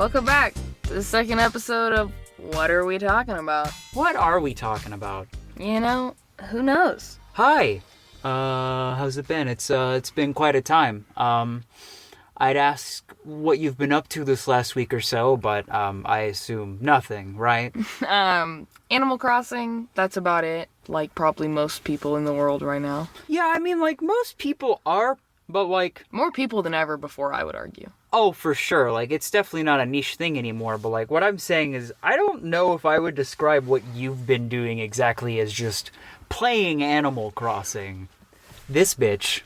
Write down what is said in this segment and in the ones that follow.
Welcome back to the second episode of What Are We Talking About? What are we talking about? You know, who knows? Hi. How's it been? It's been quite a time. I'd ask what you've been up to this last week or so, but I assume nothing, right? Animal Crossing, that's about it. Like probably most people in the world right now. Yeah, I mean, like, most people are, but like... More people than ever before, I would argue. Oh, for sure. Like, it's definitely not a niche thing anymore, but like, what I'm saying is, I don't know if I would describe what you've been doing exactly as just playing Animal Crossing. This bitch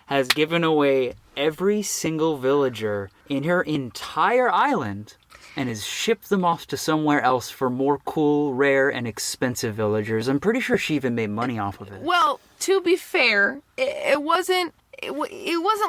has given away every single villager in her entire island and has shipped them off to somewhere else for more cool, rare, and expensive villagers. I'm pretty sure she even made money off of it. Well, to be fair, it wasn't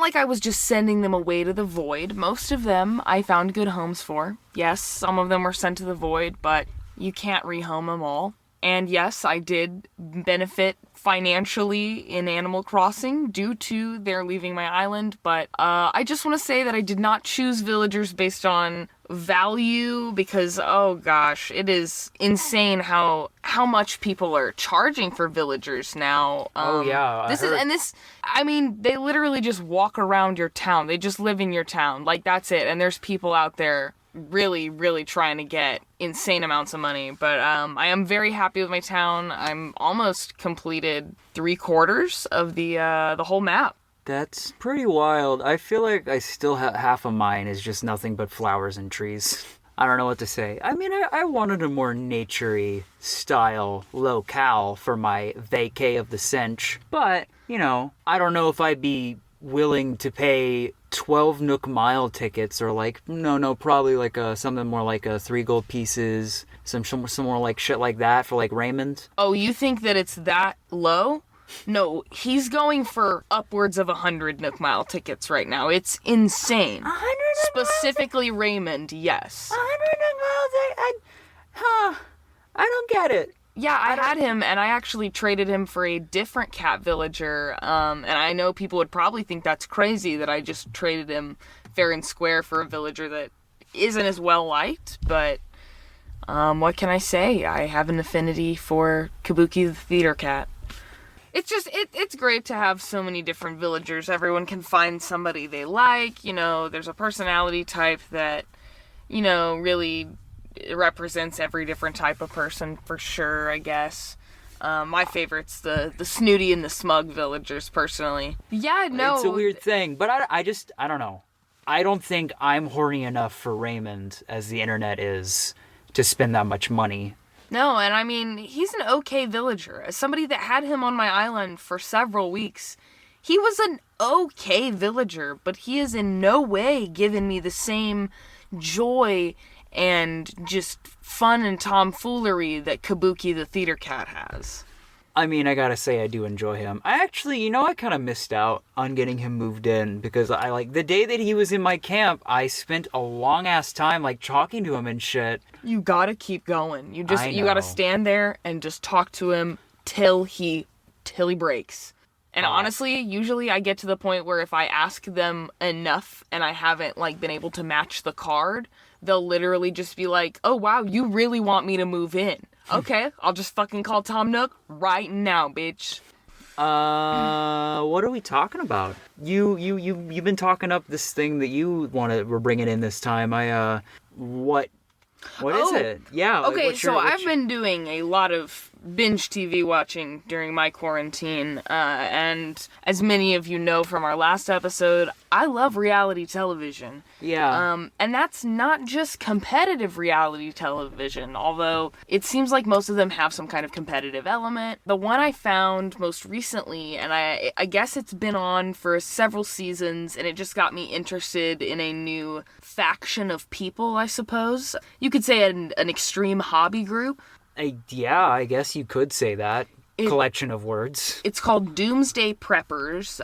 like I was just sending them away to the void. Most of them I found good homes for. Yes, some of them were sent to the void, but you can't rehome them all. And yes, I did benefit financially in Animal Crossing due to their leaving my island, but I just want to say that I did not choose villagers based on value because, oh gosh, it is insane how much people are charging for villagers now. Oh yeah, I mean, they literally just walk around your town. They just live in your town. Like, that's it. And there's people out there really, really trying to get insane amounts of money. But I am very happy with my town. I'm almost completed 3/4 of the whole map. That's pretty wild. I feel like I still have half of mine is just nothing but flowers and trees. I don't know what to say. I mean, I wanted a more nature-y style locale for my vacay of the cinch. But, you know, I don't know if I'd be willing to pay 12 Nook Mile tickets or like, probably like something more like 3 gold pieces, some more like shit like that for like Raymond. Oh, you think that it's that low? No, he's going for upwards of 100 Nook Mile tickets right now. It's insane. 100 Specifically Raymond, yes. 100 Nook Miles? I don't get it. Yeah, I had him, and I actually traded him for a different cat villager, and I know people would probably think that's crazy that I just traded him fair and square for a villager that isn't as well-liked, but what can I say? I have an affinity for Kabuki the theater cat. It's just, it's great to have so many different villagers. Everyone can find somebody they like, you know, there's a personality type that, you know, really represents every different type of person for sure, I guess. My favorite's the snooty and the smug villagers, personally. Yeah, no. It's a weird thing, but I don't know. I don't think I'm horny enough for Raymond, as the internet is, to spend that much money. No, and I mean, he's an okay villager. As somebody that had him on my island for several weeks, he was an okay villager, but he has in no way given me the same joy and just fun and tomfoolery that Kabuki the theater cat has. I mean, I gotta say, I do enjoy him. I kind of missed out on getting him moved in because the day that he was in my camp, I spent a long ass time, like, talking to him and shit. You gotta keep going. You gotta stand there and just talk to him till he breaks. And honestly, usually I get to the point where if I ask them enough and I haven't, like, been able to match the card, they'll literally just be like, oh, wow, you really want me to move in. Okay, I'll just fucking call Tom Nook right now, bitch. What are we talking about? You've been talking up this thing that we're bringing in this time. What is it? Yeah. Okay, I've been doing a lot of binge TV watching during my quarantine, and as many of you know from our last episode, I love reality television. Yeah. And that's not just competitive reality television, although it seems like most of them have some kind of competitive element. The one I found most recently, and I guess it's been on for several seasons, and it just got me interested in a new faction of people, I suppose. You could say an extreme hobby group. Yeah, I guess you could say that. Collection of words. It's called Doomsday Preppers.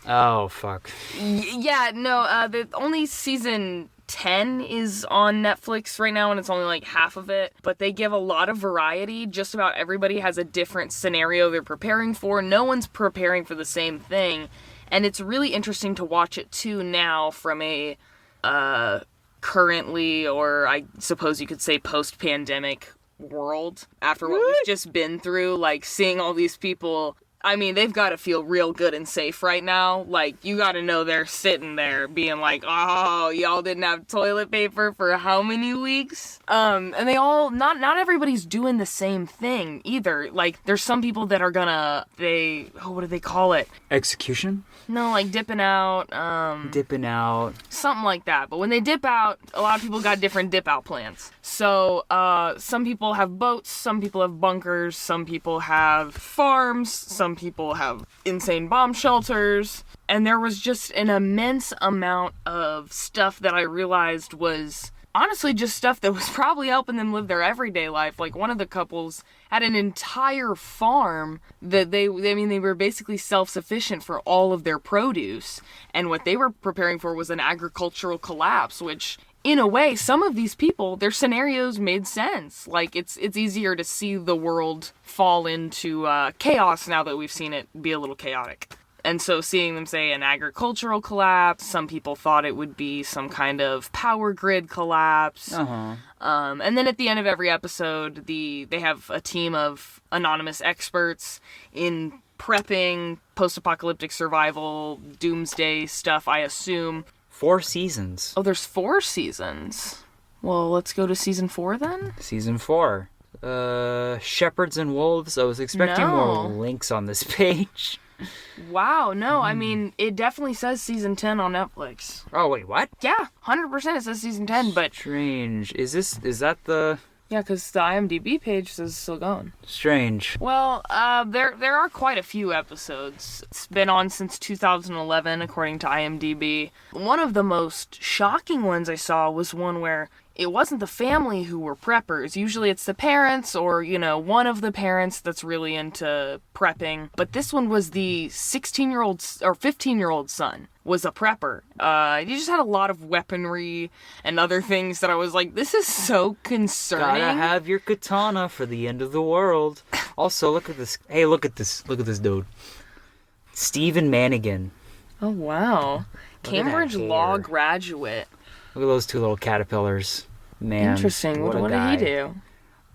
Oh, fuck. The only season 10 is on Netflix right now, and it's only like half of it. But they give a lot of variety. Just about everybody has a different scenario they're preparing for. No one's preparing for the same thing. And it's really interesting to watch it, too, now from a currently, or I suppose you could say post-pandemic world after what we've just been through, like seeing all these people. I mean, they've got to feel real good and safe right now. Like, you got to know they're sitting there being like, oh, y'all didn't have toilet paper for how many weeks? And they all, not everybody's doing the same thing either. Like, there's some people that are gonna, what do they call it? Execution? No, like dipping out. Dipping out. Something like that. But when they dip out, a lot of people got different dip out plans. So, some people have boats, some people have bunkers, some people have farms, some people have insane bomb shelters. And there was just an immense amount of stuff that I realized was honestly just stuff that was probably helping them live their everyday life. Like, one of the couples had an entire farm that they were basically self-sufficient for all of their produce. And what they were preparing for was an agricultural collapse, which, in a way, some of these people, their scenarios made sense. Like, it's easier to see the world fall into chaos now that we've seen it be a little chaotic. And so seeing them say an agricultural collapse, some people thought it would be some kind of power grid collapse. And then at the end of every episode, they have a team of anonymous experts in prepping, post-apocalyptic survival, doomsday stuff, I assume. 4 seasons. Oh, there's 4 seasons. Well, let's go to season 4 then? Season 4. Shepherds and Wolves. I was expecting more links on this page. Wow, no, I mean, it definitely says season 10 on Netflix. Oh, wait, what? Yeah, 100% it says season 10, but... Strange. Is that the... Yeah, because the IMDb page says it's still going. Strange. Well, there are quite a few episodes. It's been on since 2011, according to IMDb. One of the most shocking ones I saw was one where it wasn't the family who were preppers. Usually it's the parents or, one of the parents that's really into prepping. But this one was the 16-year-old or 15-year-old son was a prepper. He just had a lot of weaponry and other things that I was like, this is so concerning. Gotta have your katana for the end of the world. Also, look at this. Hey, look at this. Look at this dude. Stephen Manigan. Oh, wow. Cambridge Law graduate. Look at those 2 little caterpillars. Man. Interesting. What did he do?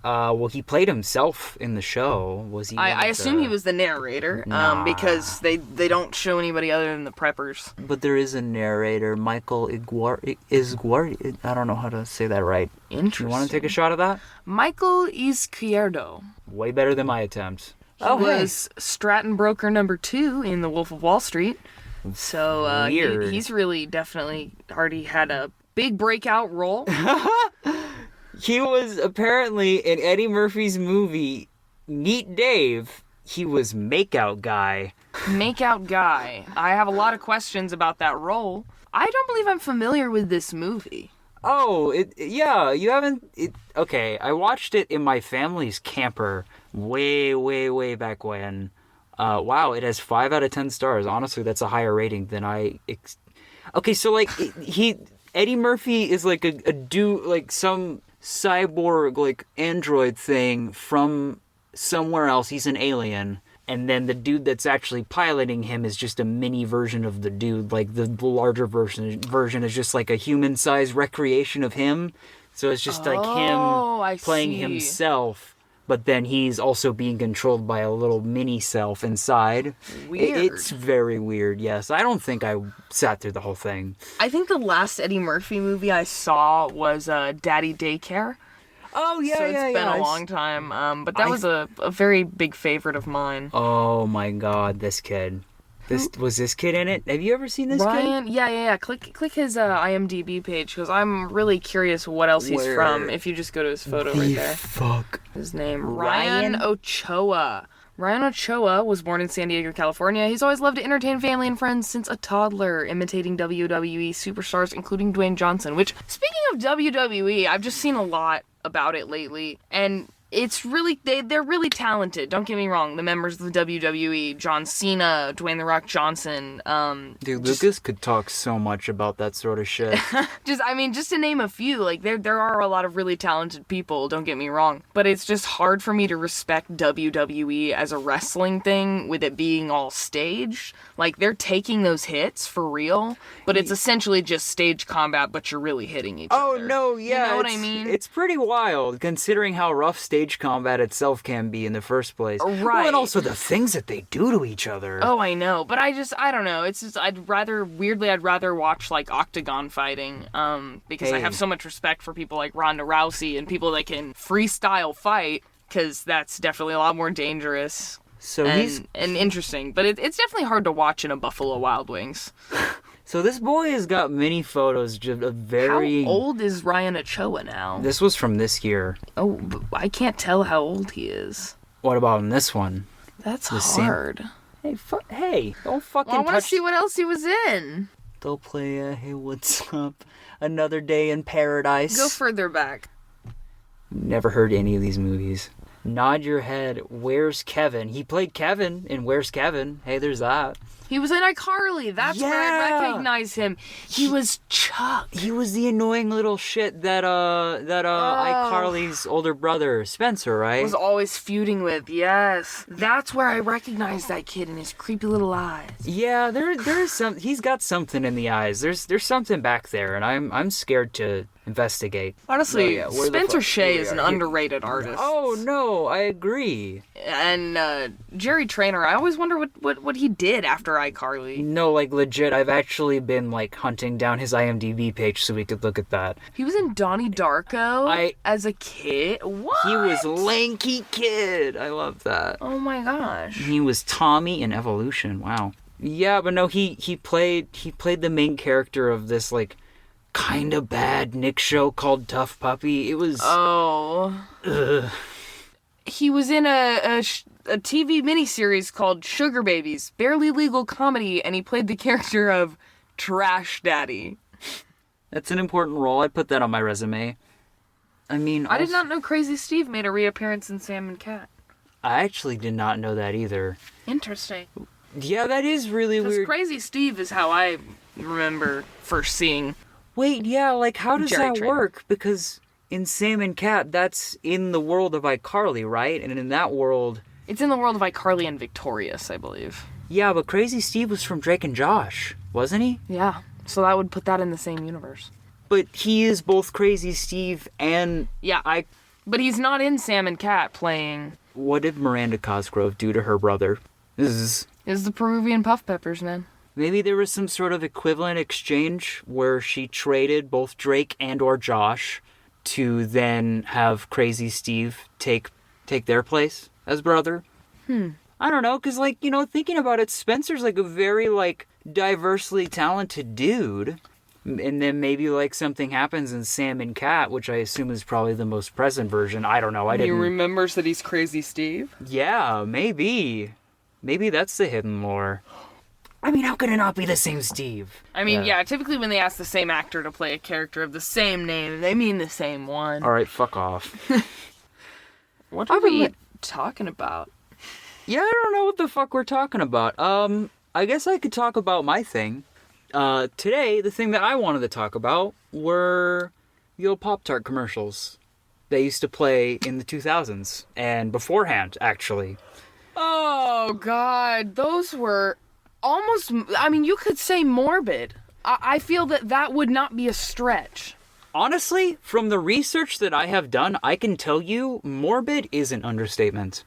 Well, he played himself in the show. Was he? I assume he was the narrator, because they don't show anybody other than the preppers. But there is a narrator, Michael Izguardi. I don't know how to say that right. Interesting. You want to take a shot of that? Michael Izquierdo. Way better than my attempt. He was Stratton Broker number 2 in The Wolf of Wall Street. So he's really definitely already had a big breakout role. He was apparently in Eddie Murphy's movie Meet Dave. He was Makeout Guy. Makeout Guy. I have a lot of questions about that role. I don't believe I'm familiar with this movie. Oh, you haven't... Okay, I watched it in my family's camper way, way, way back when. Wow, it has 5 out of 10 stars. Honestly, that's a higher rating than I... Okay, so, like, Eddie Murphy is, like, a dude, like, some cyborg, like, android thing from somewhere else. He's an alien. And then the dude that's actually piloting him is just a mini version of the dude. Like, the larger version is just, like, a human-sized recreation of him. So it's just, like, him playing himself. But then he's also being controlled by a little mini self inside. Weird. It's very weird, yes. I don't think I sat through the whole thing. I think the last Eddie Murphy movie I saw was Daddy Daycare. Oh, yeah, so it's been a long time. But that was a very big favorite of mine. Oh, my God, this kid. Was this kid in it? Have you ever seen this Ryan? kid? Yeah. Click his IMDb page, because I'm really curious what else he's from. If you just go to his photo right there. Fuck. His name, Ryan Ochoa. Ryan Ochoa was born in San Diego, California. He's always loved to entertain family and friends since a toddler, imitating WWE superstars, including Dwayne Johnson. Which, speaking of WWE, I've just seen a lot about it lately, and It's really, they're really talented. Don't get me wrong. The members of the WWE, John Cena, Dwayne The Rock Johnson. Dude, Lucas could talk so much about that sort of shit. Just to name a few, like, there are a lot of really talented people, don't get me wrong. But it's just hard for me to respect WWE as a wrestling thing with it being all staged. Like, they're taking those hits for real, but it's essentially just stage combat, but you're really hitting each other. Oh, no, yeah. You know what I mean? It's pretty wild, considering how rough stage combat itself can be in the first place. Right. Well, and also the things that they do to each other. Oh, I know. But I don't know. It's just, I'd rather watch, like, octagon fighting, because I have so much respect for people like Ronda Rousey and people that can freestyle fight, because that's definitely a lot more dangerous. So and interesting. But it's definitely hard to watch in a Buffalo Wild Wings. So this boy has got many photos of very... How old is Ryan Ochoa now? This was from this year. Oh, I can't tell how old he is. What about in this one? That's hard. Hey, don't fucking I want to see what else he was in. Don't play Hey, what's up? Another Day in Paradise. Go further back. Never heard any of these movies. Nod your head. Where's Kevin? He played Kevin in Where's Kevin? Hey, there's that. He was in iCarly. That's where I recognize him. He was Chuck. He was the annoying little shit that iCarly's older brother, Spencer, right? Was always feuding with. Yes. That's where I recognize that kid in his creepy little eyes. Yeah, there is some. He's got something in the eyes. There's something back there, and I'm scared to investigate. Honestly, Spencer Shea is an underrated artist. Oh no, I agree. And Jerry Trainor, I always wonder what he did after iCarly. No, like legit, I've actually been like hunting down his IMDb page so we could look at that. He was in Donnie Darko as a kid. What? He was Lanky Kid. I love that. Oh my gosh. He was Tommy in Evolution. Wow. Yeah, but no, he played the main character of this like kind of bad Nick show called Tough Puppy. It was... Oh. Ugh. He was in a TV miniseries called Sugar Babies, barely legal comedy, and he played the character of Trash Daddy. That's an important role. I'd put that on my resume. I mean... I did not know Crazy Steve made a reappearance in Sam and Cat. I actually did not know that either. Interesting. Yeah, that is really weird. Crazy Steve is how I remember first seeing... Wait, yeah, like, how does Jerry that Trainor. work? Because in Sam and Cat, that's in the world of iCarly, right? And in that world... It's in the world of iCarly and Victorious, I believe. Yeah, but Crazy Steve was from Drake and Josh, wasn't he? Yeah, so that would put that in the same universe. But he is both Crazy Steve and... Yeah, but he's not in Sam and Cat playing... What did Miranda Cosgrove do to her brother? Is the Peruvian Puff Peppers, man. Maybe there was some sort of equivalent exchange where she traded both Drake and or Josh to then have Crazy Steve take their place as brother. I don't know, because, like, you know, thinking about it, Spencer's, like, a very, like, diversely talented dude. And then maybe, like, something happens in Sam and Cat, which I assume is probably the most present version. I don't know. I didn't... He remembers that he's Crazy Steve? Yeah, maybe. Maybe that's the hidden lore. I mean, how could it not be the same Steve? I mean, yeah, typically when they ask the same actor to play a character of the same name, they mean the same one. Alright, fuck off. What are we talking about? Yeah, I don't know what the fuck we're talking about. I guess I could talk about my thing. Today, the thing that I wanted to talk about were the old Poptart commercials. They used to play in the 2000s, and beforehand, actually. Oh, God, those were... almost, I mean, you could say morbid. I feel that would not be a stretch. Honestly, from the research that I have done, I can tell you morbid is an understatement.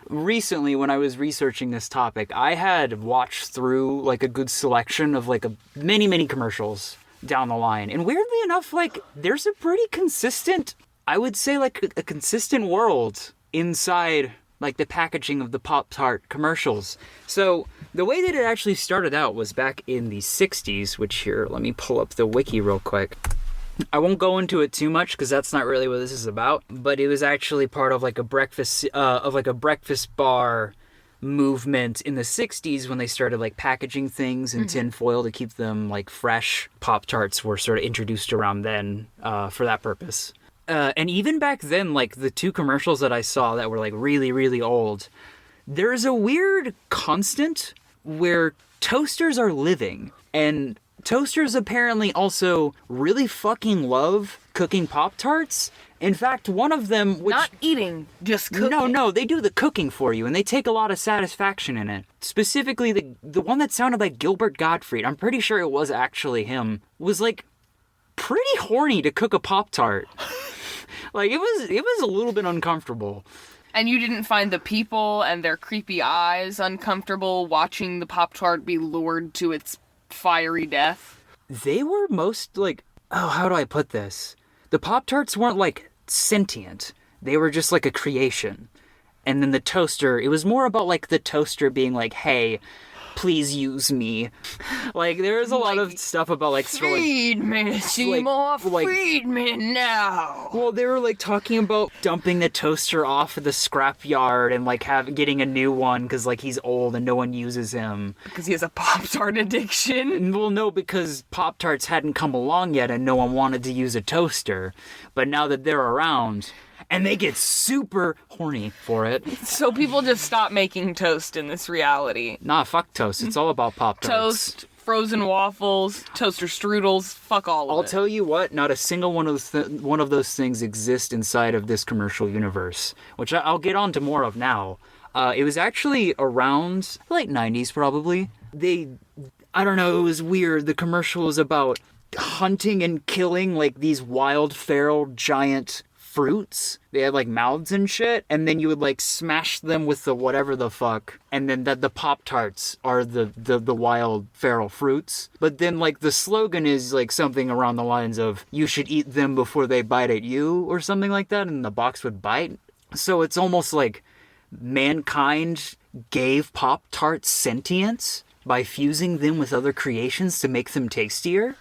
Recently, when I was researching this topic, I had watched through, like, a good selection of, like, many commercials down the line. And weirdly enough, like, there's a pretty consistent, I would say, like, a consistent world inside, like, the packaging of the Pop-Tart commercials. So, the way that it actually started out was back in the 60s, which here, let me pull up the wiki real quick. I won't go into it too much because that's not really what this is about, but it was actually part of like a breakfast bar movement in the 60s when they started like packaging things in tin foil to keep them like fresh. Pop-Tarts were sort of introduced around then for that purpose. And even back then, like the 2 commercials that I saw that were like really, really old, there's a weird constant where toasters are living, and toasters apparently also really fucking love cooking Pop-Tarts. In fact, one of them, which... Not eating, just cooking. No, they do the cooking for you, and they take a lot of satisfaction in it. Specifically, the one that sounded like Gilbert Gottfried, I'm pretty sure it was actually him, was like pretty horny to cook a Pop-Tart. Like, it was a little bit uncomfortable. And you didn't find the people and their creepy eyes uncomfortable watching the Pop-Tart be lured to its fiery death? They were most, like... Oh, how do I put this? The Pop-Tarts weren't, like, sentient. They were just, like, a creation. And then the toaster, it was more about, like, the toaster being like, hey, please use me. Like, there's a lot of stuff about, like... Feed me, Seymour, feed me now! Well, they were, like, talking about dumping the toaster off at the scrapyard and, like, getting a new one because, like, he's old and no one uses him. Because he has a Pop-Tart addiction? Well, no, because Pop-Tarts hadn't come along yet and no one wanted to use a toaster. But now that they're around... And they get super horny for it. So people just stop making toast in this reality. Nah, fuck toast. It's all about Pop-Tarts. Toast, frozen waffles, toaster strudels, fuck all of it. I'll tell you what, not a single one of those things exist inside of this commercial universe, which I'll get on to more of now. It was actually around late 90s, probably. I don't know, it was weird. The commercial was about hunting and killing, like, these wild, feral, giant... fruits. They had like mouths and shit, and then you would like smash them with the whatever the fuck, and then the Pop-Tarts are the wild feral fruits. But then like the slogan is like something around the lines of you should eat them before they bite at you or something like that, and the box would bite. So it's almost like mankind gave Pop-Tarts sentience by fusing them with other creations to make them tastier.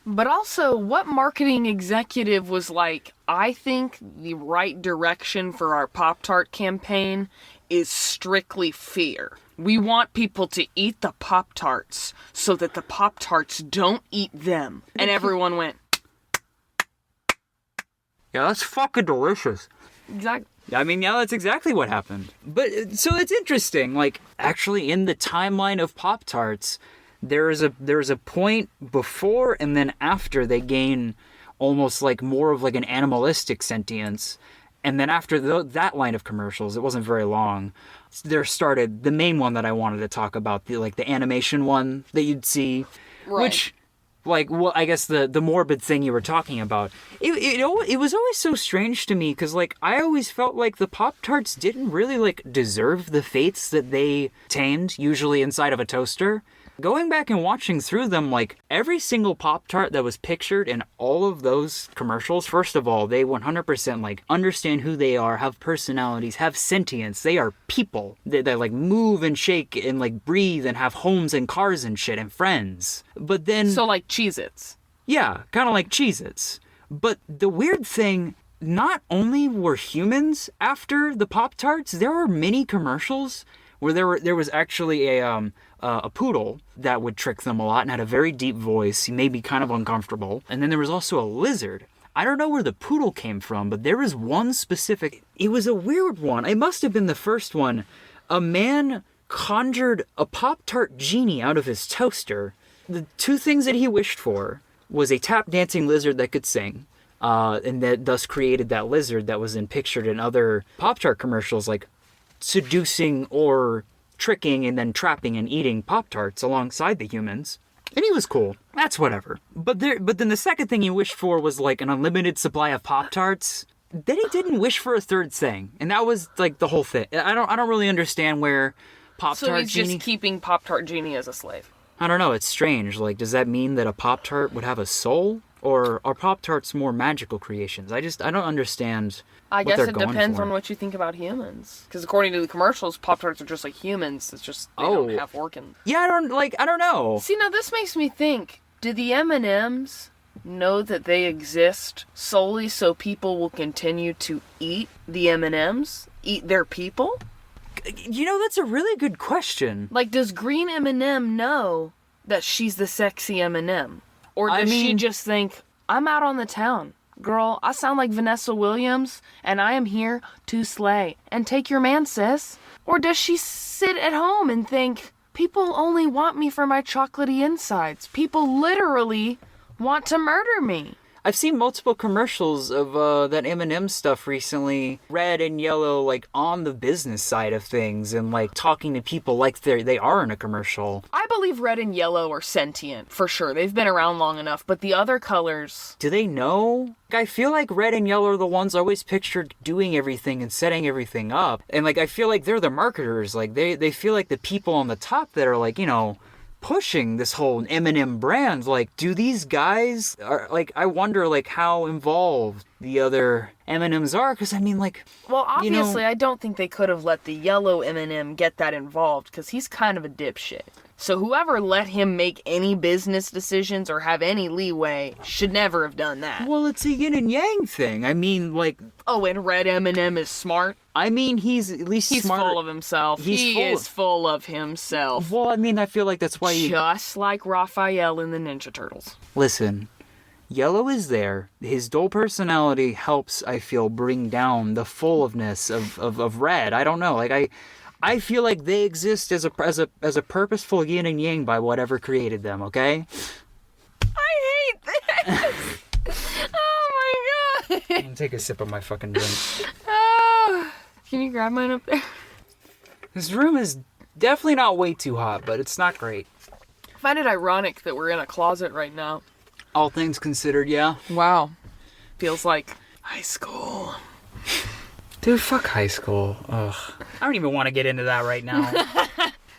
But also, what marketing executive was like, I think the right direction for our Pop-Tart campaign is strictly fear. We want people to eat the Pop-Tarts so that the Pop-Tarts don't eat them. And everyone went, yeah, that's fucking delicious. Exactly. I mean, yeah, that's exactly what happened. But, so it's interesting, like, actually in the timeline of Pop-Tarts, there is a point before and then after they gain almost like more of like an animalistic sentience. And then after that line of commercials, it wasn't very long, there started the main one that I wanted to talk about, the animation one that you'd see, right. Which, like, well, I guess the morbid thing you were talking about, it was always so strange to me, because, like, I always felt like the Pop-Tarts didn't really, like, deserve the fates that they tamed, usually inside of a toaster. Going back and watching through them, like, every single Pop-Tart that was pictured in all of those commercials, first of all, they 100%, like, understand who they are, have personalities, have sentience. They are people. They like, move and shake and, like, breathe and have homes and cars and shit and friends. But then... So, like, Cheez-Its. Yeah, kind of like Cheez-Its. But the weird thing... Not only were humans after the Pop-Tarts, there were many commercials where there was actually a poodle that would trick them a lot and had a very deep voice. He made me kind of uncomfortable. And then there was also a lizard. I don't know where the poodle came from, but there was one specific... It was a weird one. It must have been the first one. A man conjured a Pop-Tart genie out of his toaster. The 2 things that he wished for was a tap-dancing lizard that could sing. And that thus created that lizard that was then pictured in other Pop-Tart commercials, like seducing or tricking and then trapping and eating Pop-Tarts alongside the humans. And he was cool. That's whatever. But then the second thing he wished for was like an unlimited supply of Pop-Tarts. Then he didn't wish for a third thing. And that was like the whole thing. I don't really understand where Pop-Tart So he's Genie... just keeping Pop-Tart Genie as a slave. I don't know, it's strange. Like, does that mean that a Pop-Tart would have a soul? Or are Pop-Tarts more magical creations? I don't understand I what guess they're it going depends for. on what you think about humans. Because according to the commercials, Pop-Tarts are just like humans. It's just they don't have organs. Yeah, I don't know. See, now this makes me think, do the M&Ms know that they exist solely so people will continue to eat the M&Ms? Eat their people? You know, that's a really good question. Like, does Green M&M know that she's the sexy M&M? Or does she just think, I'm out on the town. girl, I sound like Vanessa Williams, and I am here to slay. And take your man, sis. Or does she sit at home and think, people only want me for my chocolatey insides. People literally want to murder me. I've seen multiple commercials of that M&M stuff recently, red and yellow, like on the business side of things, and like talking to people like they are in a commercial. I believe red and yellow are sentient, for sure. They've been around long enough, but the other colors... Do they know? I feel like red and yellow are the ones always pictured doing everything and setting everything up. And like I feel like they're the marketers. Like they feel like the people on the top that are like, you know, pushing this whole M&M brand. Like, do these guys are like, I wonder like how involved the other M&Ms are, because I mean, like, well, obviously, I don't think they could have let the yellow M&M get that involved, because he's kind of a dipshit. So whoever let him make any business decisions or have any leeway should never have done that. Well, it's a yin and yang thing. I mean, like... Oh, and red M&M is smart? I mean, he's at least smart. He's full of himself. He is full of himself. Well, I mean, I feel like that's why you... Just like Raphael in the Ninja Turtles. Listen, yellow is there. His dull personality helps, I feel, bring down the fullness of red. I don't know, like, I feel like they exist as a purposeful yin and yang by whatever created them, okay? I hate this! Oh my god! I'm gonna take a sip of my fucking drink. Oh, can you grab mine up there? This room is definitely not way too hot, but it's not great. I find it ironic that we're in a closet right now. All things considered, yeah. Wow. Feels like high school. Dude, fuck high school. Ugh. I don't even want to get into that right now.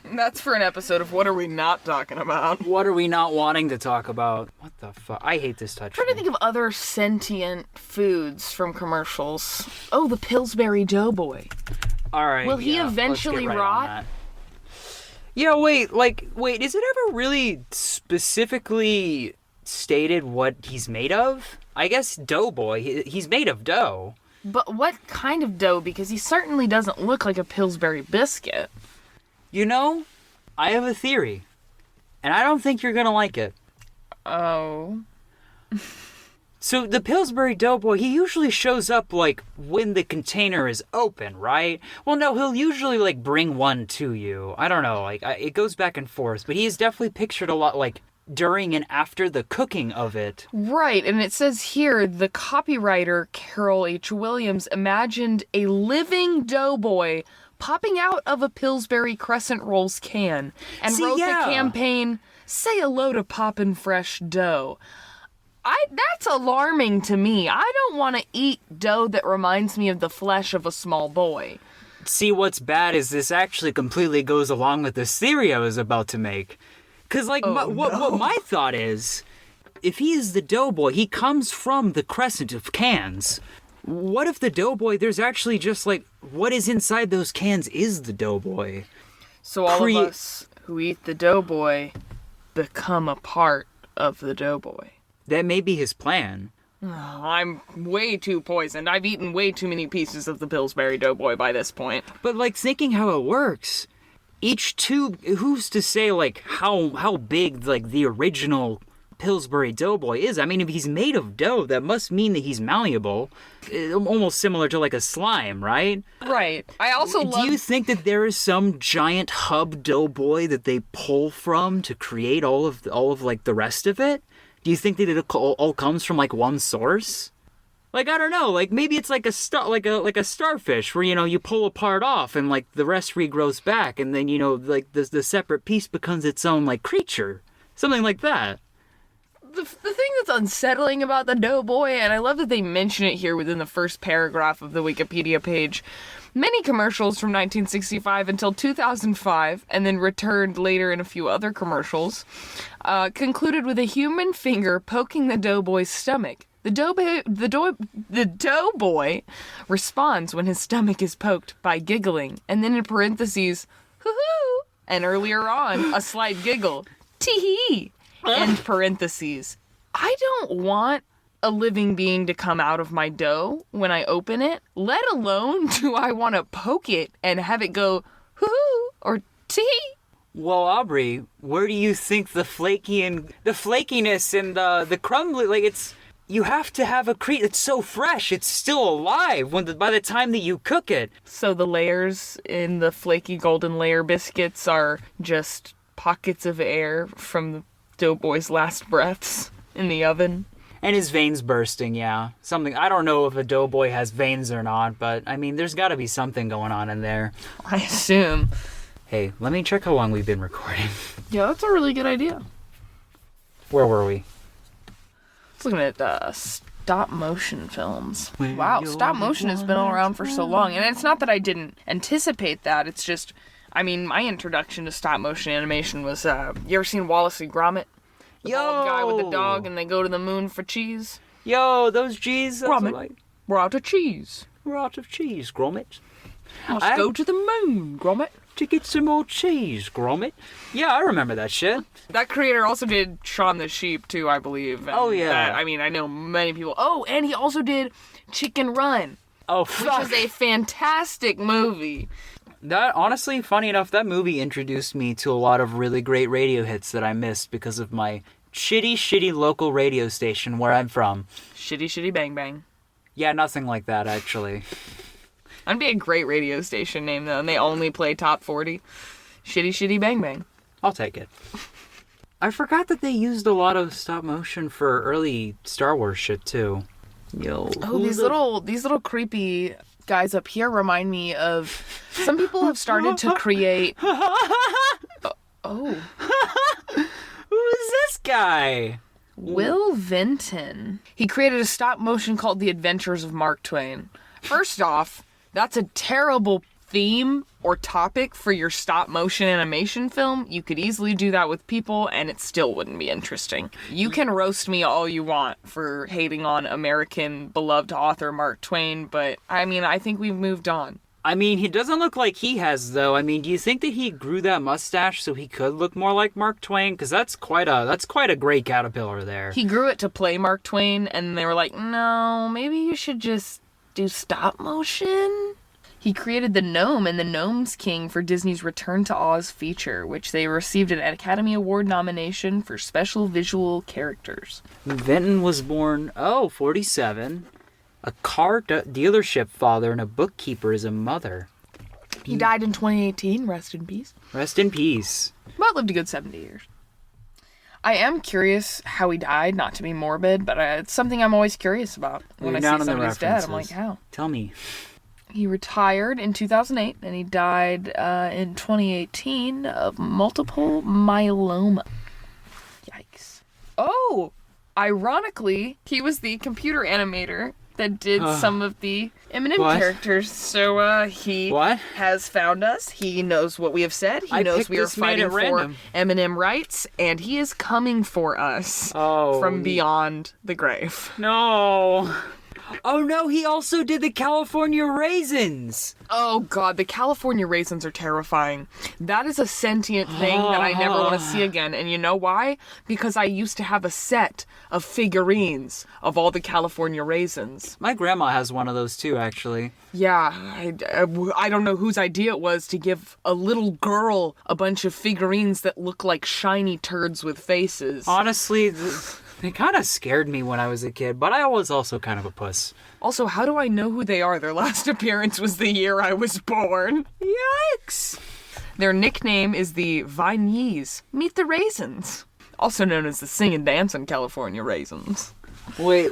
That's for an episode of What Are We Not Talking About? What are we not wanting to talk about? What the fuck? I hate this touch. I'm trying to think of other sentient foods from commercials. Oh, the Pillsbury Doughboy. All right. Will he eventually rot? Yeah, wait, is it ever really specifically stated what he's made of? I guess Doughboy, he's made of dough. But what kind of dough? Because he certainly doesn't look like a Pillsbury biscuit. You know, I have a theory, and I don't think you're gonna like it. Oh. So the Pillsbury Doughboy, he usually shows up, like, when the container is open, right? Well, no, he'll usually, like, bring one to you. I don't know, like, it goes back and forth, but he is definitely pictured a lot, like, during and after the cooking of it. Right, and it says here, the copywriter, Carol H. Williams, imagined a living doughboy popping out of a Pillsbury Crescent Rolls can and wrote the campaign, "Say hello to poppin' fresh dough." That's alarming to me. I don't want to eat dough that reminds me of the flesh of a small boy. See, what's bad is this actually completely goes along with this theory I was about to make. Because, like, what my thought is, if he is the doughboy, he comes from the crescent of cans. What if the doughboy, there's actually just, like, what is inside those cans is the doughboy? So all of us who eat the doughboy become a part of the doughboy. That may be his plan. Oh, I'm way too poisoned. I've eaten way too many pieces of the Pillsbury Doughboy by this point. But, like, thinking how it works, each tube, who's to say, like, how big, like, the original Pillsbury Doughboy is? I mean, if he's made of dough, that must mean that he's malleable. Almost similar to, like, a slime, right? Right. I also Do you think that there is some giant hub doughboy that they pull from to create all of like, the rest of it? Do you think that it all comes from, like, one source? Like, I don't know, like, maybe it's like a starfish where, you know, you pull a part off and, like, the rest regrows back, and then, you know, like, the separate piece becomes its own, like, creature. Something like that. The thing that's unsettling about the Doughboy, and I love that they mention it here within the first paragraph of the Wikipedia page, many commercials from 1965 until 2005, and then returned later in a few other commercials, concluded with a human finger poking the Doughboy's stomach. The Doughboy responds when his stomach is poked by giggling, and then in parentheses, hoo-hoo, and earlier on, a slight giggle, tee-hee, end parentheses. I don't want a living being to come out of my dough when I open it, let alone do I want to poke it and have it go hoo-hoo or tee. Well, Aubrey, where do you think the flakiness and the crumbly, like, it's, you have to have a it's so fresh. It's still alive by the time that you cook it. So the layers in the flaky golden layer biscuits are just pockets of air from the Doughboy's last breaths in the oven. And his veins bursting, yeah. Something, I don't know if a Doughboy has veins or not, but I mean, there's gotta be something going on in there. I assume. Hey, let me check how long we've been recording. Yeah, that's a really good idea. Where were we? I was looking at stop motion films. Wow, stop motion has been around for so long. And it's not that I didn't anticipate that. It's just, I mean, my introduction to stop motion animation was, you ever seen Wallace and Gromit? The bald guy with the dog and they go to the moon for cheese? Yo, those G's. Gromit, we're out of cheese. We're out of cheese, Gromit. Let's go to the moon, Gromit. To get some more cheese, Gromit. Yeah, I remember that shit. That creator also did Shaun the Sheep, too, I believe. And yeah. I know many people. Oh, and he also did Chicken Run. Oh, fuck. Which is a fantastic movie. That, honestly, funny enough, that movie introduced me to a lot of really great radio hits that I missed because of my shitty local radio station where I'm from. Shitty Bang Bang. Yeah, nothing like that, actually. That'd be a great radio station name, though, and they only play top 40. Shitty Bang Bang. I'll take it. I forgot that they used a lot of stop motion for early Star Wars shit, too. Yo. Oh, these little creepy guys up here remind me of... Some people have started to create... Oh. Who is this guy? Will Vinton. He created a stop motion called The Adventures of Mark Twain. First off, that's a terrible theme or topic for your stop motion animation film. You could easily do that with people and it still wouldn't be interesting. You can roast me all you want for hating on American beloved author Mark Twain, but I mean, I think we've moved on. I mean, he doesn't look like he has, though. I mean, do you think that he grew that mustache so he could look more like Mark Twain? Because that's quite a gray caterpillar there. He grew it to play Mark Twain, and they were like, no, maybe you should just do stop motion? He created the Gnome and the Gnome's King for Disney's Return to Oz feature, which they received an Academy Award nomination for special visual characters. Vinton was born, 47. A car dealership father and a bookkeeper as a mother. He died in 2018. Rest in peace. Rest in peace. But lived a good 70 years. I am curious how he died, not to be morbid, but it's something I'm always curious about. When I see somebody's dead, I'm like, how? Tell me. He retired in 2008, and he died in 2018 of multiple myeloma. Yikes. Oh! Ironically, he was the computer animator that did some of the Eminem characters. So he has found us. He knows what we have said. He knows we are fighting for Eminem rights, and he is coming for us from beyond the grave. No. Oh no, he also did the California Raisins. Oh god, the California Raisins are terrifying. That is a sentient thing that I never want to see again. And you know why? Because I used to have a set of figurines of all the California Raisins. My grandma has one of those too, actually. Yeah, I don't know whose idea it was to give a little girl a bunch of figurines that look like shiny turds with faces. Honestly, they kind of scared me when I was a kid, but I was also kind of a puss. Also, how do I know who they are? Their last appearance was the year I was born. Yikes! Their nickname is the Viennese. Meet the Raisins. Also known as the Sing and Dance in California Raisins. Wait.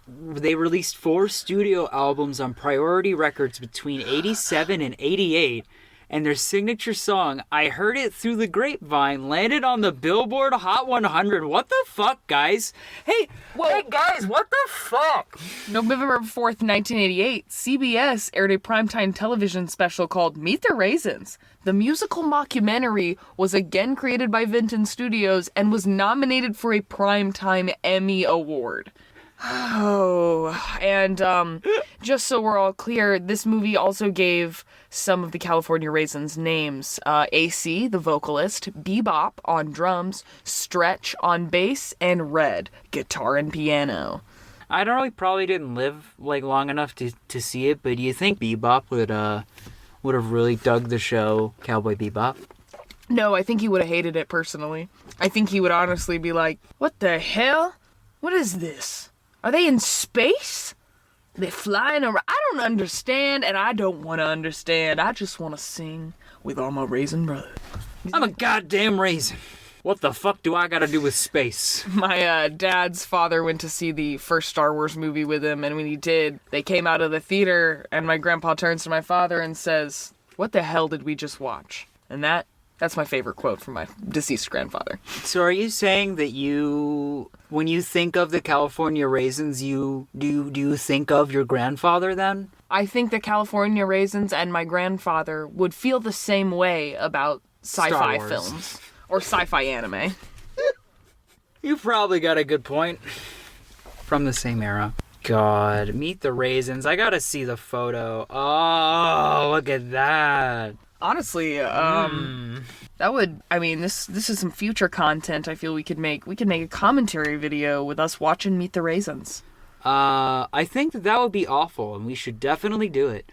They released 4 studio albums on Priority Records between 87 and 88. And their signature song, I Heard It Through the Grapevine, landed on the Billboard Hot 100. What the fuck, guys? Hey guys, what the fuck? November 4th, 1988, CBS aired a primetime television special called Meet the Raisins. The musical mockumentary was again created by Vinton Studios and was nominated for a Primetime Emmy Award. Oh, and just so we're all clear, this movie also gave some of the California Raisins names. AC, the vocalist, Bebop on drums, Stretch on bass, and Red, guitar and piano. I probably didn't live long enough to see it, but do you think Bebop would have really dug the show Cowboy Bebop? No, I think he would have hated it personally. I think he would honestly be like, what the hell? What is this? Are they in space? They're flying around. I don't understand, and I don't want to understand. I just want to sing with all my raisin brothers. I'm a goddamn raisin. What the fuck do I gotta do with space? My dad's father went to see the first Star Wars movie with him, and when he did, they came out of the theater, and my grandpa turns to my father and says, "What the hell did we just watch?" And that's my favorite quote from my deceased grandfather. So are you saying that when you think of the California Raisins, do you think of your grandfather then? I think the California Raisins and my grandfather would feel the same way about sci-fi films. Or sci-fi anime. You probably got a good point. From the same era. God, Meet the Raisins. I gotta see the photo. Oh, look at that. Honestly, that would, I mean, this is some future content I feel we could make. We could make a commentary video with us watching Meet the Raisins. I think that would be awful, and we should definitely do it.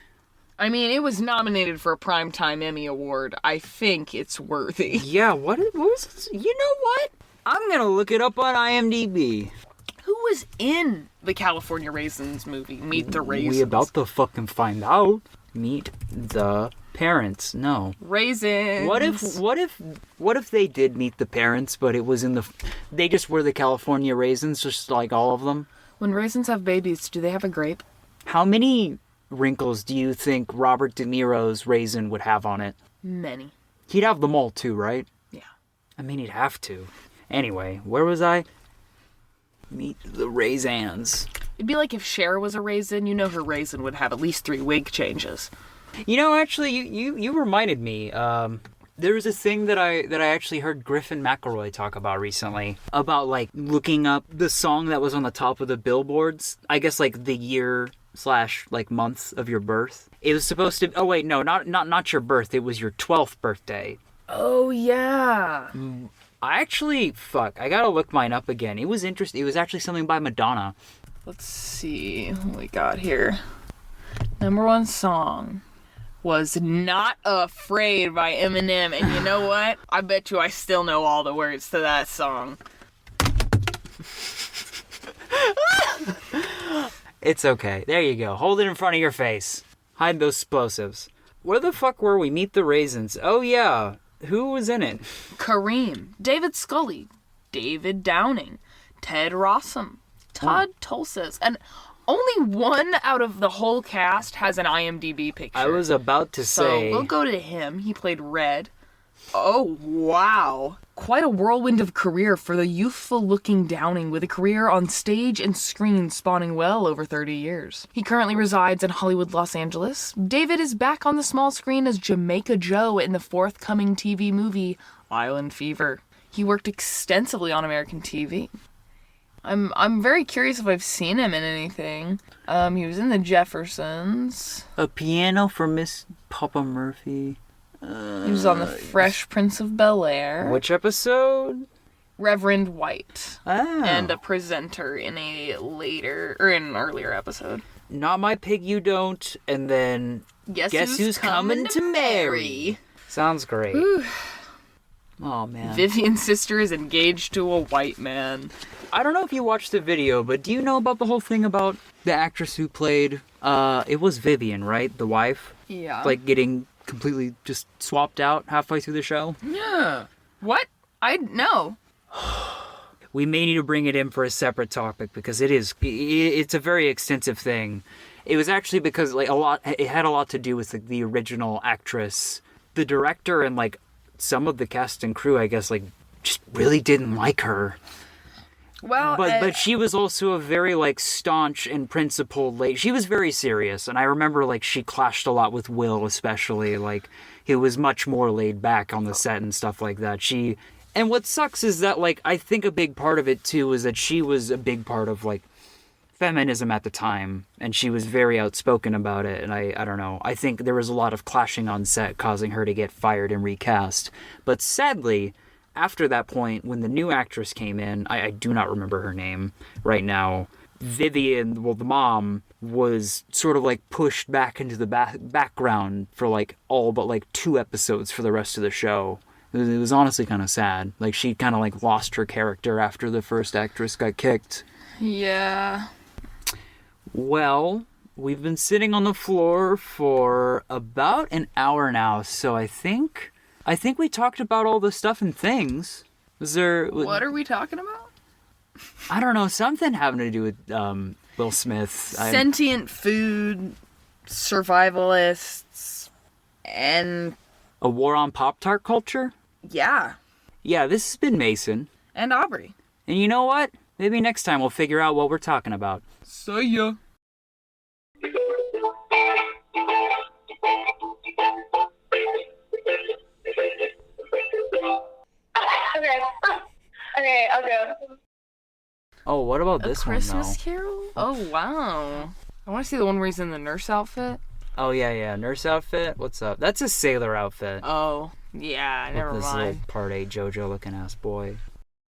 I mean, it was nominated for a Primetime Emmy Award. I think it's worthy. Yeah, what was it? You know what? I'm gonna look it up on IMDb. Who was in the California Raisins movie, Meet the Raisins? We about to fucking find out. Meet the parents. No. Raisins. What if they did meet the parents, but it was they just were the California Raisins, just like all of them? When raisins have babies, do they have a grape? How many wrinkles do you think Robert De Niro's raisin would have on it? Many. He'd have them all too, right? Yeah. I mean, he'd have to. Anyway, where was I? Meet the Raisins. It'd be like if Cher was a raisin, you know her raisin would have at least 3 wig changes. You know, actually, you reminded me. There was a thing that I actually heard Griffin McElroy talk about recently. About, like, looking up the song that was on the top of the billboards. I guess, like, the year / like month of your birth. It was supposed to. Oh wait, no, not your birth. It was your 12th birthday. Oh yeah. I gotta look mine up again. It was interesting. It was actually something by Madonna. Let's see what we got here. Number 1 song was "Not Afraid" by Eminem, and you know what? I bet you I still know all the words to that song. It's okay. There you go. Hold it in front of your face. Hide those explosives. Where the fuck were we? Meet the Raisins. Oh, yeah. Who was in it? Kareem, David Scully, David Downing, Ted Rossum, Todd Tulsas, and only one out of the whole cast has an IMDb picture. I was about to say. So we'll go to him. He played Red. Oh, wow. Quite a whirlwind of career for the youthful-looking Downing, with a career on stage and screen spanning well over 30 years. He currently resides in Hollywood, Los Angeles. David is back on the small screen as Jamaica Joe in the forthcoming TV movie Island Fever. He worked extensively on American TV. I'm very curious if I've seen him in anything. He was in The Jeffersons. A Piano for Miss Papa Murphy. He was on The Fresh Prince of Bel-Air. Which episode? Reverend White. Oh. And a presenter in an earlier episode. Not My Pig You Don't, and then Guess Who's Coming to Marry. Sounds great. Whew. Oh, man. Vivian's sister is engaged to a white man. I don't know if you watched the video, but do you know about the whole thing about the actress who played, it was Vivian, right? The wife? Yeah. Like getting completely just swapped out halfway through the show? Yeah. What? No. We may need to bring it in for a separate topic because it's a very extensive thing. It was actually because it had a lot to do with the original actress. The director and some of the cast and crew, I guess, just really didn't like her. Well, but she was also a very staunch and principled lady. She was very serious, and I remember she clashed a lot with Will, especially. He was much more laid back on the set and stuff like that. And what sucks is that I think a big part of it too is that she was a big part of feminism at the time, and she was very outspoken about it. And I don't know. I think there was a lot of clashing on set, causing her to get fired and recast. But sadly, after that point, when the new actress came in, I do not remember her name right now, Vivian, the mom, was sort of pushed back into the background for all but 2 episodes for the rest of the show. It was honestly kind of sad. She kind of lost her character after the first actress got kicked. Yeah. Well, we've been sitting on the floor for about an hour now, so I think we talked about all the stuff and things. Was there... What are we talking about? I don't know, something having to do with Will Smith. Sentient food, survivalists, and... A war on Poptart culture? Yeah. Yeah, this has been Mason. And Aubrey. And you know what? Maybe next time we'll figure out what we're talking about. See ya. Okay, I'll go. Oh, what about this one, though? Christmas Carol? Oh, wow. I want to see the one where he's in the nurse outfit. Oh, yeah. Nurse outfit? What's up? That's a sailor outfit. Oh, yeah, never This little mind. Part 8 JoJo looking ass boy.